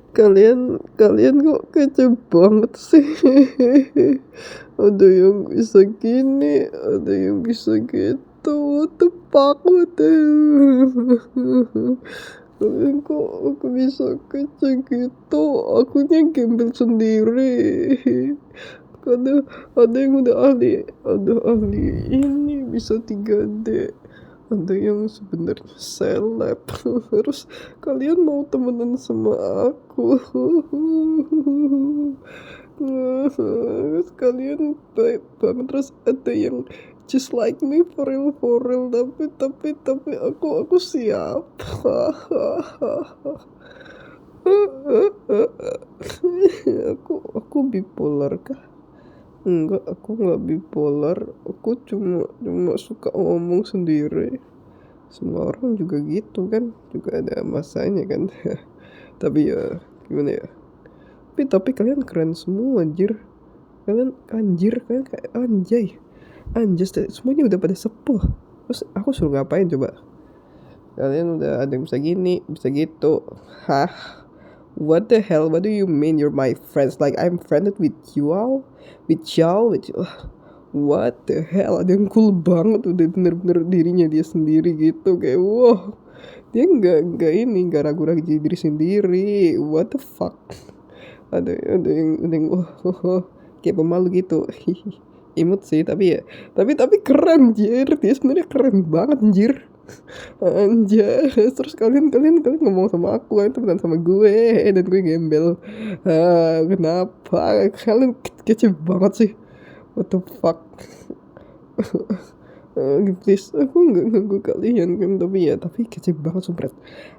Kalian kalian kok kece banget sih. Ada yang bisa gini, ada yang bisa gitu. What the fuck, what the hell? Kalian kok bisa kece gitu? Akunya gembel sendiri. Ada ada yang udah ahli ini bisa 3D. Ada yang sebenarnya seleb. Terus kalian mau temenan sama aku. Terus kalian baik banget. Terus ada yang just like me for real, tapi aku siap. aku bipolar kah? Enggak, aku nggak bipolar. Aku cuma suka ngomong sendiri. Semua orang juga gitu kan, juga ada masanya kan. Tapi ya gimana ya, tapi kalian keren semua anjir. Kalian kayak anjas semuanya udah pada sepuh. Terus aku suruh ngapain coba? Kalian udah ada yang bisa gini bisa gitu. Hah, what the hell, what do you mean you're my friends, like I'm friended with you all, with y'all, with you. What the hell, ada yang cool banget udah bener-bener dirinya dia sendiri gitu, kayak wow, dia nggak ragu-ragu jadi diri sendiri. What the fuck, ada yang kayak pemalu gitu. Imut sih, tapi keren anjir, dia sebenarnya keren banget anjir. Anjir, terus kalian ngomong sama aku, kalian temenan sama gue, dan gue gembel. Kenapa kalian kece banget sih? What the fuck? Please, aku nggak ganggu kalian kan, tapi kece banget sumpah.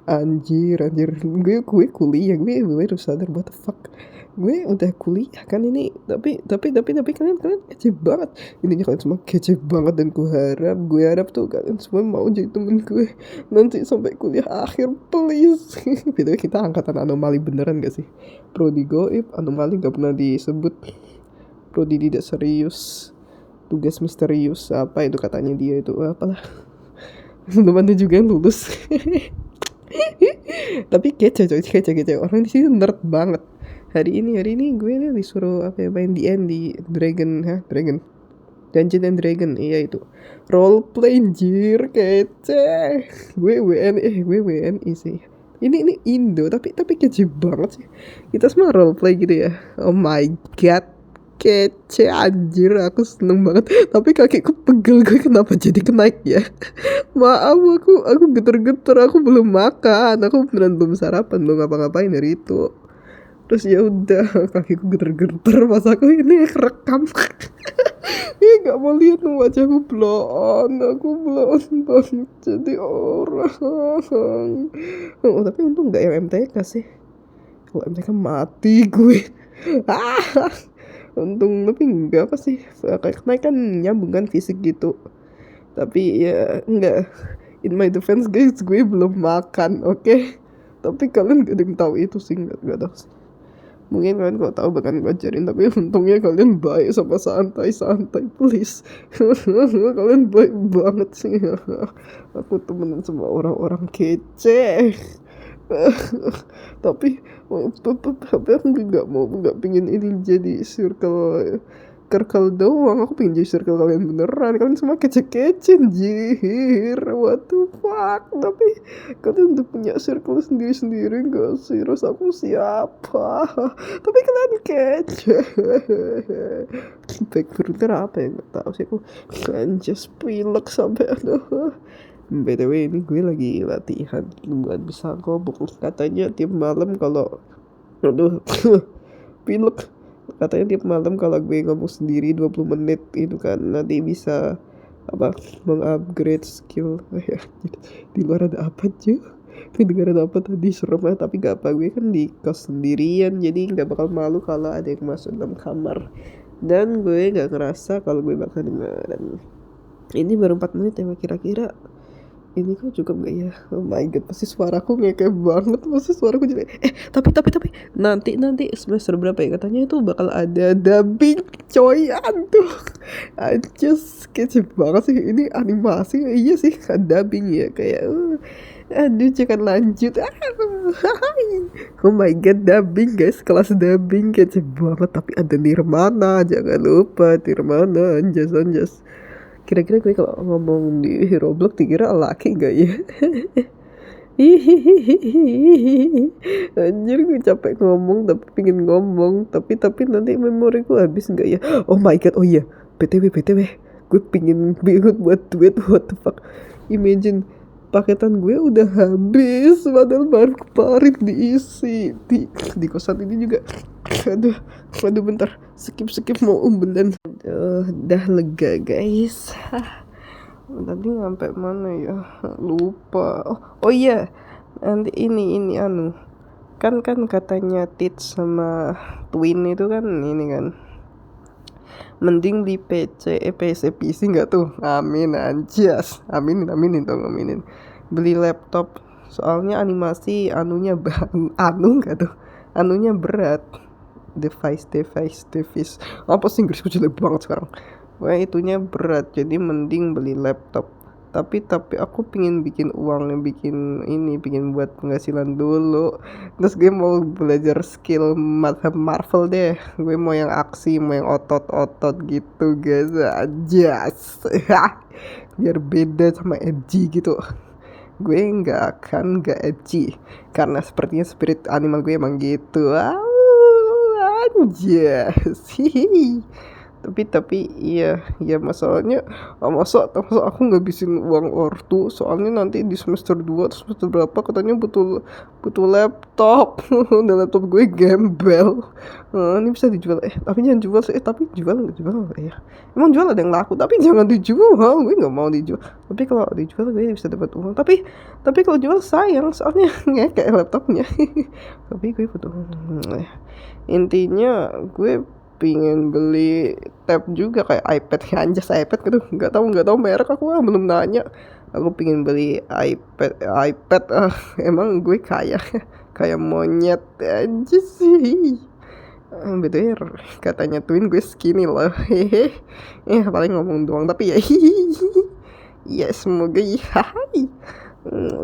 Anjir, gue kuliah, gue baru sadar what the fuck. Gue udah kuliah kan ini, tapi kalian kece banget. Intinya kalian semua kece banget, dan gue harap tuh kalian semua mau jadi temen gue nanti sampai kuliah akhir, please. Btw kita angkatan anomali beneran gak sih? Prodi goib, anomali gak pernah disebut. Prodi tidak serius, tugas misterius, apa itu katanya dia itu, apalah. Belum ada juga yang lulus. Tapi kece orang di sini nerd banget. Hari ini gue nih disuruh apa ya, main di Dragon Dungeon and Dragon, iya itu role play anjir, kece. Gue WNI sih. Ini Indo, tapi kece banget sih. Kita semua role play gitu ya. Oh my god, kece anjir, aku seneng banget. Tapi kakiku pegel, gue kenapa jadi kenaik ya? Maaf, aku geter-geter, aku belum makan, aku beneran belum sarapan, belum ngapa-ngapain dari itu. Terus ya udah, kakiku geter-geter pas aku ini rekam. Gak mau lihat wajahku bloon, aku bloon banget jadi orang. Tapi untung gak yang MTK sih. Kalau MTK mati gue. Untung, tapi enggak apa sih, kayak kan nyambung kan fisik gitu. Tapi ya enggak, in my defense guys, gue belum makan, oke? Tapi kalian gak ada yang tahu itu sih, gak tahu sih. Mungkin kalian kalau tahu bahkan gue ajarin, tapi untungnya kalian baik sama santai please. Kalian baik banget sih. Aku temenan sama orang-orang kece. tapi aku nggak pingin ini jadi circle doang. Aku pengen jadi circle kalian beneran. Kalian semua kece-kece anjir, what the fuck. Tapi kalian udah punya circle sendiri-sendiri gak sih? Terus aku siapa? Tapi kalian kece. Backgrounder apa ya, gak tau sih aku. Kalian just pilek sampai aduh. BTW ini gue lagi latihan buat bisa ngomong. Katanya tiap malam kalau pilek, katanya tiap malam kalau gue ngomong sendiri 20 menit itu kan nanti bisa apa, mengupgrade skill. Di luar ada apa cuy? Dengar ada apa tadi, serem ya. Tapi gak apa, gue kan di kos sendirian, jadi gak bakal malu kalau ada yang masuk dalam kamar. Dan gue gak ngerasa kalau gue bakal dengerin. Ini baru 4 menit ya kira-kira. Ini kok cukup gak ya? Oh my god, pasti suaraku ngekeh banget. Pasti suaraku jadi tapi nanti semester berapa ya, katanya itu bakal ada dubbing coy. Aduh, anjir kece banget sih. Ini animasi, iya sih, dubbing ya, kayak Aduh, jangan lanjut. Oh my god, dubbing guys, kelas dubbing kece banget. Tapi ada Nirmana, jangan lupa Nirmana, anjas anjas. Kira-kira gue kalau ngomong di Roblox dikira laki gak ya? Hihihihi. Anjir, gue capek ngomong tapi pingin ngomong, tapi nanti memori gue habis nggak ya? Oh my god, oh iya, btw, gue pingin bingung buat duit, what the fuck? Imagine paketan gue udah habis, padahal baru kemarin diisi di kosan ini juga. Aduh, bentar, skip mau umbelan. Aduh, dah lega guys. Tadi sampai mana ya, lupa. Oh iya, nanti ini anu kan katanya Tits sama Twin itu kan ini kan mending di PC nggak tuh, amin anjas, aminin dong, aminin beli laptop, soalnya animasi anunya nggak tuh, anunya berat, device apa sih, Inggrisku jelek banget sekarang. Wah, itunya berat, jadi mending beli laptop. Tapi aku pingin bikin uang, bikin buat penghasilan dulu. Terus gue mau belajar skill Marvel deh. Gue mau yang aksi, mau yang otot gitu guys. Ajas. Biar beda sama edgy gitu. Gue nggak edgy karena sepertinya spirit animal gue emang gitu. Anjas. Tapi iya masalahnya, masa aku ngabisin uang ortu, soalnya nanti di semester 2 atau semester berapa katanya butuh laptop. Dan laptop gue gembel. Ini bisa dijual, tapi jangan jual sih. Tapi jual ya, emang jual ada yang laku, tapi jangan dijual, gue nggak mau dijual. Tapi kalau dijual gue bisa dapat uang, tapi kalau jual sayang, soalnya kayak laptopnya. Tapi gue butuh, intinya gue pingin beli tab juga kayak iPad. Anjas, iPad gitu, nggak tahu merek, aku belum nanya. Aku pingin beli iPad. Emang gue kayak monyet aja sih. Betul, katanya Twin gue skinny loh. Hehe. Paling ngomong doang, tapi ya ya semoga ya.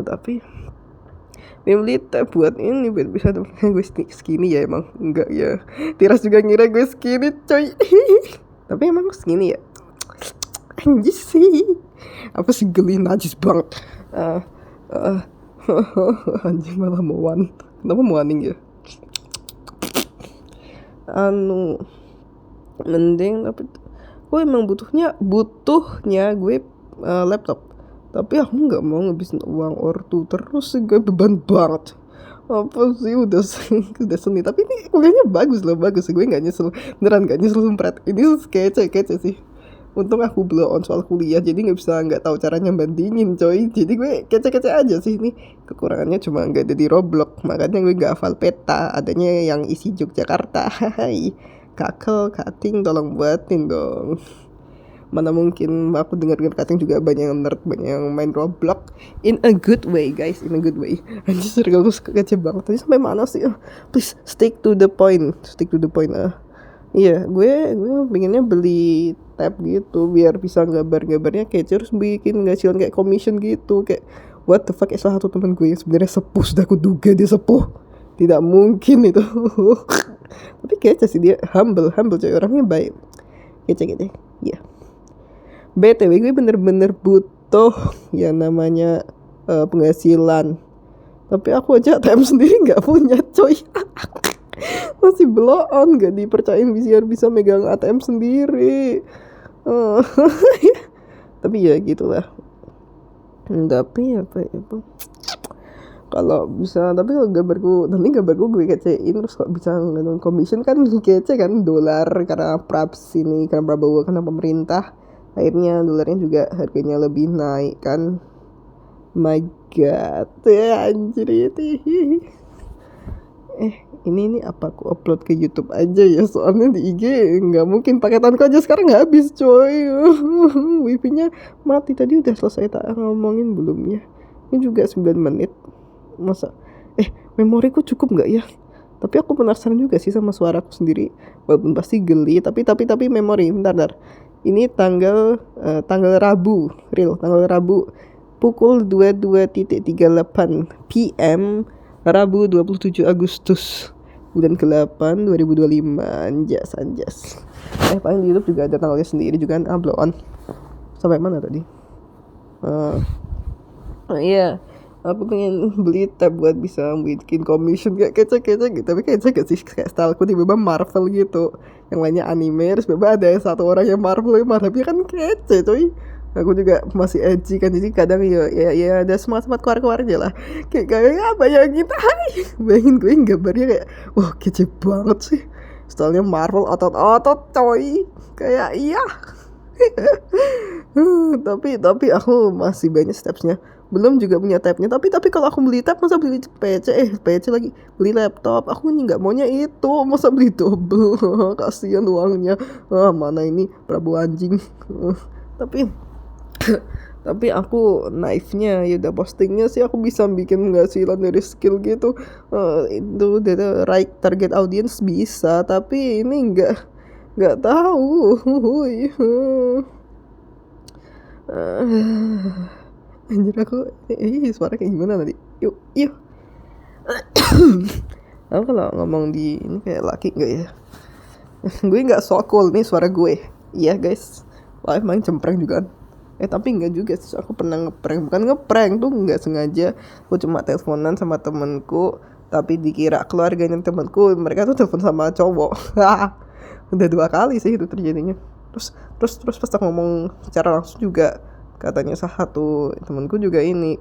Tapi beli tab buat ini, biar bisa gue skinny ya, emang enggak ya. Tiras juga ngira gue skinny coy. Tapi emang skinny ya. Anjis sih, apa sih, geli najis banget. Anjing, malah mau kenapa mau waning ya? Mending, tapi gue emang butuhnya gue laptop. Tapi aku nggak mau ngabisin uang ortu terus sih, gue beban banget. Apa sih, udah seni, tapi ini kuliahnya bagus, gue nggak nyesel, beneran nggak nyesel, sempret. Ini kece sih. Untung aku blow on soal kuliah, jadi nggak tahu caranya bandingin coy. Jadi gue kece aja sih. Ini kekurangannya cuma nggak ada di Roblox, makanya gue nggak hafal peta, adanya yang isi Yogyakarta. Hai kating, tolong buatin dong. Mana mungkin aku dengar kating juga banyak yang nerd, banyak yang main Roblox in a good way guys, Anjir, circle gue kece banget. Tadi sampai mana sih? Please stick to the point. Iya, gue pengennya beli tab gitu biar bisa gambarnya kece, terus bikin ngasihin kayak commission gitu. Kayak what the fuck, salah satu teman gue yang sebenarnya sepuh, sudah aku duga dia sepuh, tidak mungkin itu. Tapi kece sih, dia humble coy, orangnya baik, kece gitu ya. BTW gue bener-bener butuh yang namanya penghasilan. Tapi aku aja ATM sendiri gak punya coy. Masih blow on, gak dipercayain bisa megang ATM sendiri. Tapi ya gitulah. Tapi apa ya, kalau bisa, tapi kalau gambarku gue kecein, terus kalau bisa ngelakuin commission kan kece kan, dolar karena Praps ini, karena Prabowo, karena pemerintah, akhirnya dolarnya juga harganya lebih naik kan. My god ya, anjir itu. Ini apa aku upload ke YouTube aja ya, soalnya di IG nggak mungkin, paketanku aja sekarang habis coy. Wifi-nya mati, tadi udah selesai tak ngomongin belum ya, ini juga 9 menit masa. Memoriku cukup nggak ya? Tapi aku penasaran juga sih sama suaraku sendiri, walaupun pasti geli, tapi memori. Bentar, ini tanggal Rabu, tanggal Rabu pukul 22.38 PM Rabu 27 Agustus bulan ke-8 2025. Anjas. Paling di YouTube juga ada tanggalnya sendiri juga kan. Blow on. Sampai mana tadi? Iya. Aku pengen beli tab buat bisa bikin commission kayak kece gitu. Tapi kece gak sih kayak styleku tiba-tiba Marvel gitu. Yang lainnya anime, terus tiba-tiba ada satu orang yang Marvelnya kan kece coy. Aku juga masih edgy kan, jadi kadang ya ada semangat keluar aja lah. Kayak bayangin gue gambarnya kayak wah kece banget sih. Stylenya Marvel otot coy. Kayak iya. tapi aku masih banyak stepsnya, belum juga punya tabnya. Tapi kalau aku beli tab masa beli PC lagi beli laptop, aku nggak maunya itu, masa beli double. Kasihan uangnya. Mana ini Prabu anjing. tapi aku naifnya ya udah postingnya sih aku bisa bikin penghasilan dari skill gitu. Itu dari right target audience bisa, tapi ini nggak tahu. Anjir aku suara kayak gimana tadi? Yuk aku kalau ngomong di ini kayak laki nggak ya? Gue nggak so cool nih suara gue. Iya guys, live main cempreng juga kan. Tapi enggak juga sih, aku pernah bukan ngeprank tuh, nggak sengaja. Aku cuma teleponan sama temenku, tapi dikira keluarganya temenku, mereka tuh telepon sama cowok. Udah 2 kali sih itu terjadinya. Terus pas aku ngomong secara langsung juga, katanya salah satu temanku juga ini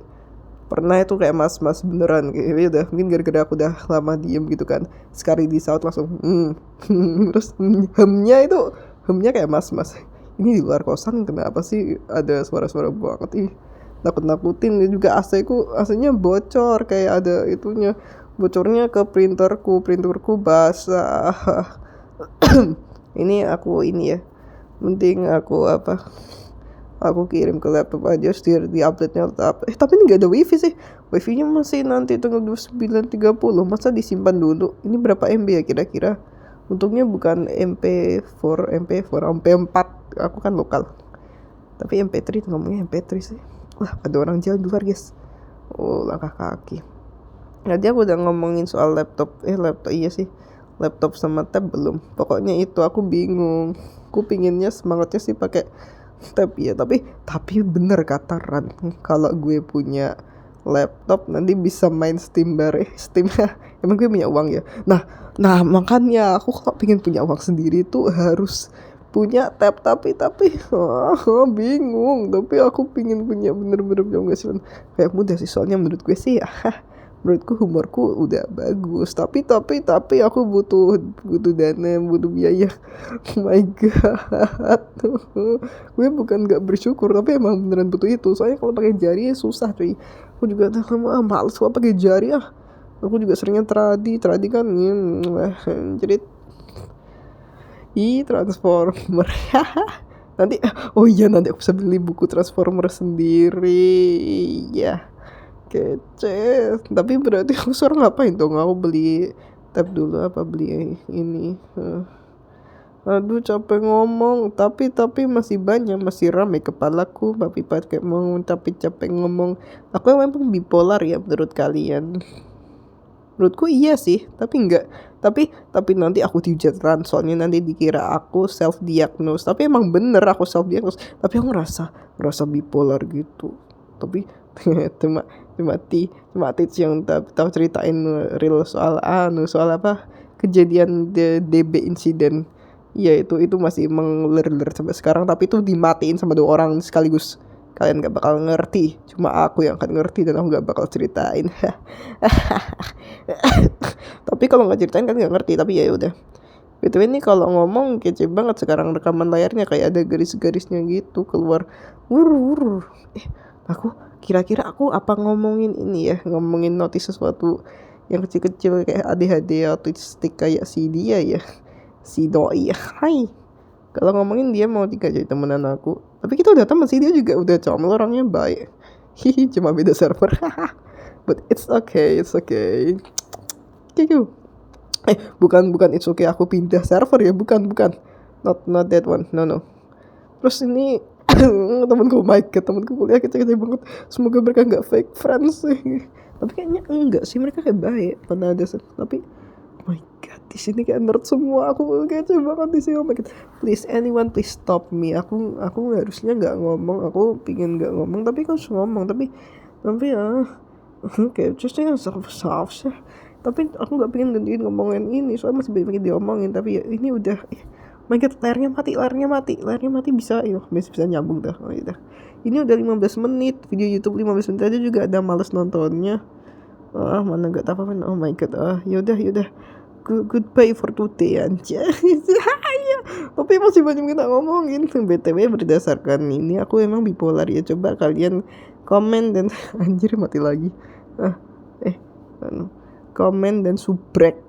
pernah itu kayak mas beneran kayak ya udah mungkin gara-gara aku udah lama diem gitu kan, sekali di saut langsung terus hemnya kayak mas ini di luar kosan kenapa sih ada suara banget nakutin. Dia juga AC-nya bocor, kayak ada itunya, bocornya ke printerku basah. Ini ya penting aku kirim ke laptop aja di update-nya tetap. Tapi ini gak ada wifi sih, wifi-nya masih nanti tanggal 29.30. Masa disimpan dulu? Ini berapa MB ya kira-kira? Untungnya bukan MP4 aku kan lokal, tapi MP3 ngomongnya MP3 sih. Wah ada orang jalan di luar guys, langkah kaki. Nanti aku udah ngomongin soal laptop iya sih, laptop sama tab belum. Pokoknya itu aku bingung. Aku pinginnya semangatnya sih pakai tab ya, tapi bener kata Ran, kalau gue punya laptop nanti bisa main Steam emang gue punya uang ya. Nah makanya aku kalau pengen punya uang sendiri tuh harus punya tab, tapi bingung. Tapi aku pengen punya bener-bener penghasilan kayak mudah sih, soalnya menurut gue sih ya menurutku humorku udah bagus, tapi aku butuh dana, butuh biaya. Oh my god. Gue bukan gak bersyukur, tapi emang beneran butuh itu. Soalnya kalau pakai jari susah cuy. Aku juga males kalau pakai jari. Aku juga seringnya tradi kan jerit Transformer. nanti aku bisa beli buku Transformer sendiri ya. Kece. Tapi berarti aku sekarang ngapain dong? Aku beli tab dulu apa beli ini? Aduh capek ngomong, tapi masih banyak, masih ramai kepalaku. Tapi pakai ngomong tapi capek ngomong. Aku memang bipolar ya menurut kalian? Menurutku iya sih, tapi enggak. Tapi nanti aku dihujat Ran, soalnya nanti dikira aku self diagnose. Tapi emang bener aku self diagnose. Tapi aku ngerasa bipolar gitu. Tapi cuma yang tahu ceritain real soal apa kejadian DB insiden. Iya itu masih mengelir sampai sekarang, tapi itu dimatiin sama 2 orang sekaligus. Kalian gak bakal ngerti, cuma aku yang akan ngerti dan aku gak bakal ceritain. Tapi kalau nggak ceritain kan nggak ngerti. Tapi ya udah. BTW ini kalau ngomong kece banget sekarang, rekaman layarnya kayak ada garis-garisnya gitu keluar. Aku kira-kira aku apa ngomongin ini ya, ngomongin notice sesuatu yang kecil-kecil kayak ADHD autistik kayak si dia ya, si doi ya. Hai, kalau ngomongin dia mau jadi temenan aku, tapi kita udah temen sih, dia juga udah comel, orangnya baik. Cuma beda server. But it's okay. Bukan it's okay aku pindah server ya, bukan. Not that one. No. Terus ini Temenku, oh my god, temenku kuliah kece-kece banget. Semoga mereka nggak fake friends sih. Tapi kayaknya enggak sih, mereka kayak baik pada dasar. Tapi oh my god, di sini kayak nerd semua. Aku kece banget di sini. Oh my god, please anyone please stop me. Aku harusnya nggak ngomong. Aku pingin nggak ngomong, tapi aku harus ngomong. Tapi ya, kayak justru self sih. Tapi aku nggak pengen gantiin ngomongin ini, soalnya masih banyak diomongin. Tapi ya ini udah. Oh my god, layarnya mati bisa, bisa nyambung dah. Oh iya dah. Ini udah 15 menit, video YouTube 15 menit aja juga ada males nontonnya. Mana gak tahu apa. Oh my god. Yaudah. Goodbye for today anjay. Tapi masih banyak kita ngomongin. BTW berdasarkan ini aku emang bipolar ya. Coba kalian komen dan anjir mati lagi. Komen dan subrek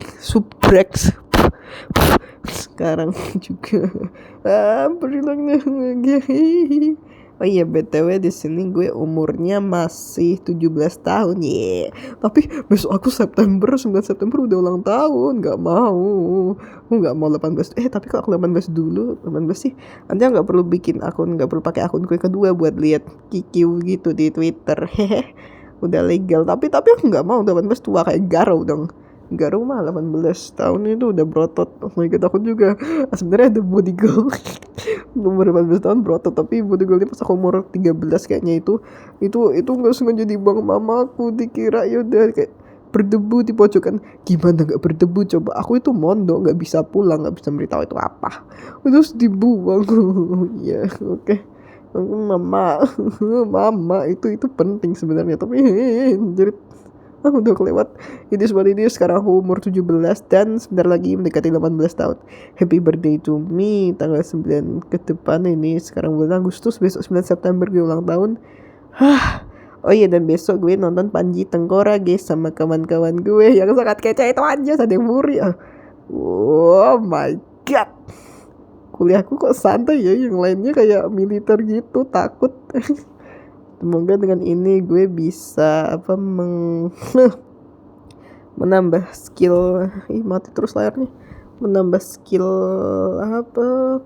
sekarang juga. Berilangnya lagi. Oh iya, BTW di sini gue umurnya masih 17 tahun ya. Tapi besok aku September 9 September udah ulang tahun. Gak mau. Aku gak mau 18. Tapi kalau aku 18 dulu, 18 sih. Nanti gak perlu bikin akun, gak perlu pakai akun gue kedua buat lihat kikiu gitu di Twitter. Udah legal. Tapi aku gak mau 18 tua kayak Garo dong. Garo mah 18 tahun itu udah brotot. Oh my god, aku juga sebenarnya ada body goal. Umur 18 tahun brotot, tapi body goalnya pas aku umur 13 kayaknya itu nggak sengaja di bang mamaku, dikira yaudah kayak berdebu di pojokan. Gimana nggak berdebu coba? Aku itu mondok, nggak bisa pulang, nggak bisa beritahu itu apa, terus dibuang. Ya oke. Mama itu penting sebenarnya, tapi jadi udah kelewat. It is what it is. Sekarang aku umur 17 dan sebentar lagi mendekati 18 tahun. Happy birthday to me. Tanggal 9 ke depan ini. Sekarang bulan Agustus, besok 9 September gue ulang tahun. Oh iya, dan besok gue nonton Panji Tengkorak guys sama kawan-kawan gue yang sangat kece itu aja. Ada yang muri. Oh my god, kuliahku kok santai ya. Yang lainnya kayak militer gitu, takut. Semoga dengan ini gue bisa menambah skill. Mati terus layarnya. Menambah skill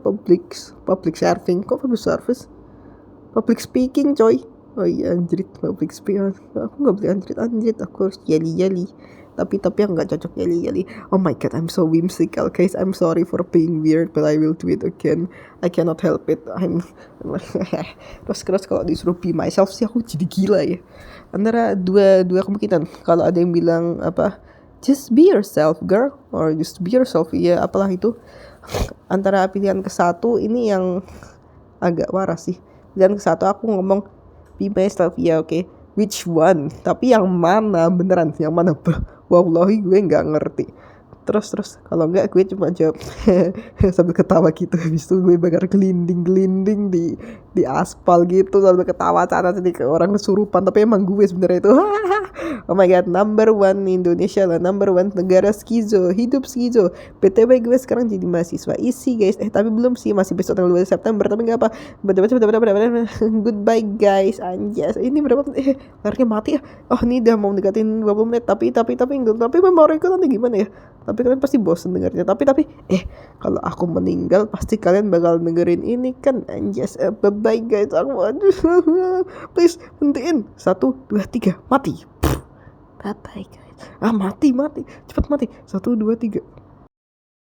public serving. Kok public service? Public speaking coy. Oh iya anjrit, public speaking. Aku gak boleh anjrit. Aku harus yali. Tapi aku gak cocok yali. Oh my god, I'm so whimsical guys. I'm sorry for being weird, but I will do it again. I cannot help it. Terus kalau disuruh be myself sih aku jadi gila ya. Antara dua kemungkinan. Kalau ada yang bilang just be yourself girl, or just be yourself, ya apalah itu. Antara pilihan ke satu ini yang agak waras sih. Pilihan ke satu aku ngomong be myself, ya oke. Which one? Tapi yang mana beneran? Yang mana? Wallahi gue nggak ngerti. Terus kalau enggak gue cuma jawab sambil ketawa gitu. Habis itu gue bakal gelinding di aspal gitu sambil ketawa sana sini ke orang kesurupan. Tapi emang gue sebenarnya itu. Oh my god, number one Indonesia lah, number one negara skizo, hidup skizo. BTW gue sekarang jadi mahasiswa isi guys. Tapi belum sih, masih besok tanggal 2 September. Tapi nggak apa. Goodbye guys. Anjas. Ini berapa? Layarnya mati ya. Oh ini udah mau deketin 20 menit. Tapi memoriku nanti gimana ya? Tapi kalian pasti bosan dengarnya. Tapi kalau aku meninggal pasti kalian bakal dengerin ini kan. Anjas. Bye guys. Aduh. Please hentiin. 1, 2, 3 mati. Bye guys. Mati. Cepet mati. 1, 2, 3.